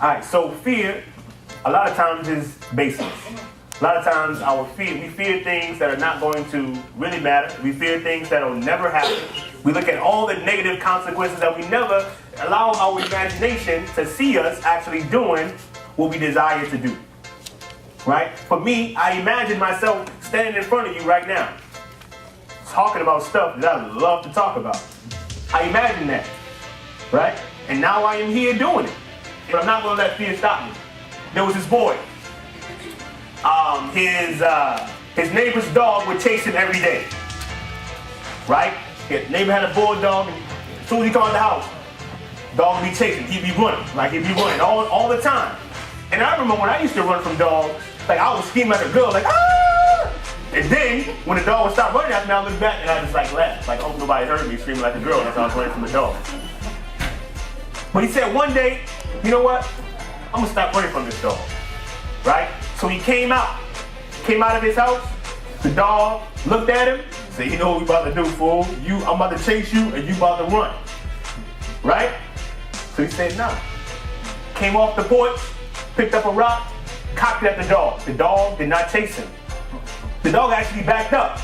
Alright, so fear, a lot of times is baseless. A lot of times we fear things that are not going to really matter. We fear things that will never happen. We look at all the negative consequences that we never allow our imagination to see us actually doing what we desire to do. Right? For me, I imagine myself standing in front of you right now, talking about stuff that I love to talk about. I imagine that. Right? And now I am here doing it. But I'm not going to let fear stop me. There was this boy. His neighbor's dog would chase him every day. Right? His neighbor had a bulldog, and as soon as he got in the house, dog would be chasing. He'd be running. Like he'd be running all the time. And I remember when I used to run from dogs, like I would scream like a girl, like ah! And then when the dog would stop running after me, I look back and I just like laugh. Like, oh, nobody heard me screaming like a girl. That's how I was running from the dog. But he said one day, you know what? I'm gonna stop running from this dog. Right? So he came out of his house. The dog looked at him, said, you know what we about to do, fool? I'm about to chase you and you about to run. Right? So he said no. Came off the porch, picked up a rock, cocked it at the dog. The dog did not chase him. The dog actually backed up,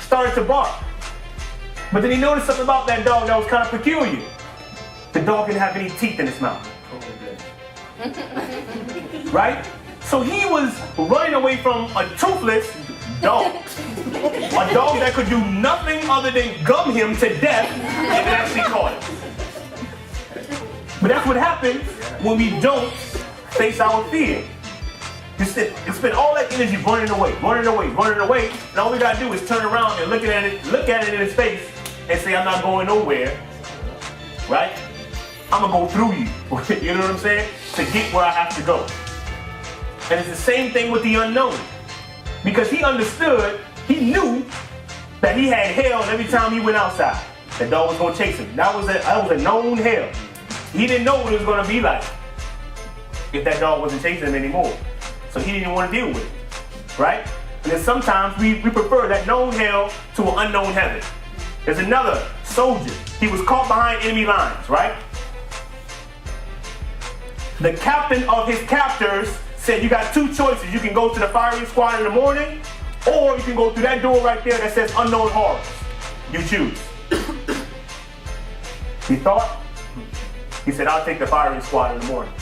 started to bark. But then he noticed something about that dog that was kind of peculiar. The dog didn't have any teeth in its mouth. Right? So he was running away from a toothless dog. A dog that could do nothing other than gum him to death if it actually caught him. But that's what happens when we don't face our fear. You spend all that energy running away, and all we gotta do is turn around and look at it in his face and say, I'm not going nowhere. Right? I'm gonna go through you. You know what I'm saying? To get where I have to go. And it's the same thing with the unknown. Because he understood, he knew that he had hell every time he went outside. The dog was gonna chase him. That was a known hell. He didn't know what it was gonna be like if that dog wasn't chasing him anymore. So he didn't want to deal with it. Right? And then sometimes we prefer that known hell to an unknown heaven. There's another soldier. He was caught behind enemy lines, right? The captain of his captors said, you got two choices. You can go to the firing squad in the morning, or you can go through that door right there that says unknown horrors. You choose. He thought. He said, I'll take the firing squad in the morning.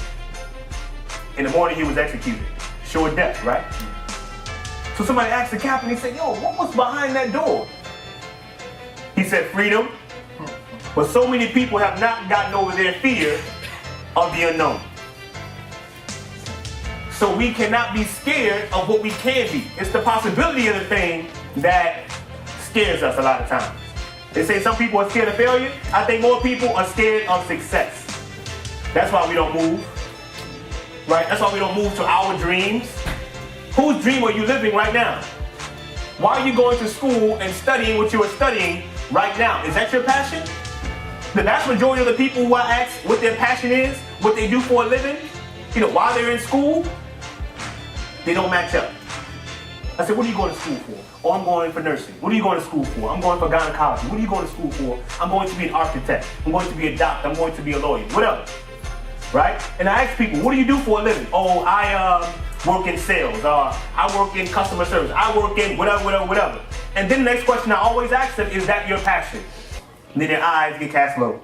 In the morning, he was executed. Sure death, right? So somebody asked the captain, he said, yo, what was behind that door? He said, freedom. But so many people have not gotten over their fear of the unknown. So we cannot be scared of what we can be. It's the possibility of the thing that scares us a lot of times. They say some people are scared of failure. I think more people are scared of success. That's why we don't move. Right? That's why we don't move to our dreams. Whose dream are you living right now? Why are you going to school and studying what you are studying right now? Is that your passion? The vast majority of the people who I ask what their passion is, what they do for a living, while they're in school, they don't match up. I said, what are you going to school for? Oh, I'm going for nursing. What are you going to school for? I'm going for gynecology. What are you going to school for? I'm going to be an architect. I'm going to be a doctor. I'm going to be a lawyer. Whatever. Right? And I ask people, what do you do for a living? Oh, I work in sales. I work in customer service. I work in whatever. And then the next question I always ask them, is that your passion? And then their eyes get cast low.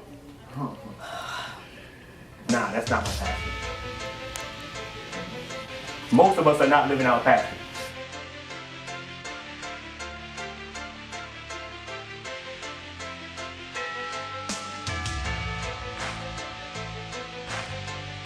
Nah, that's not my passion. Most of us are not living our passion.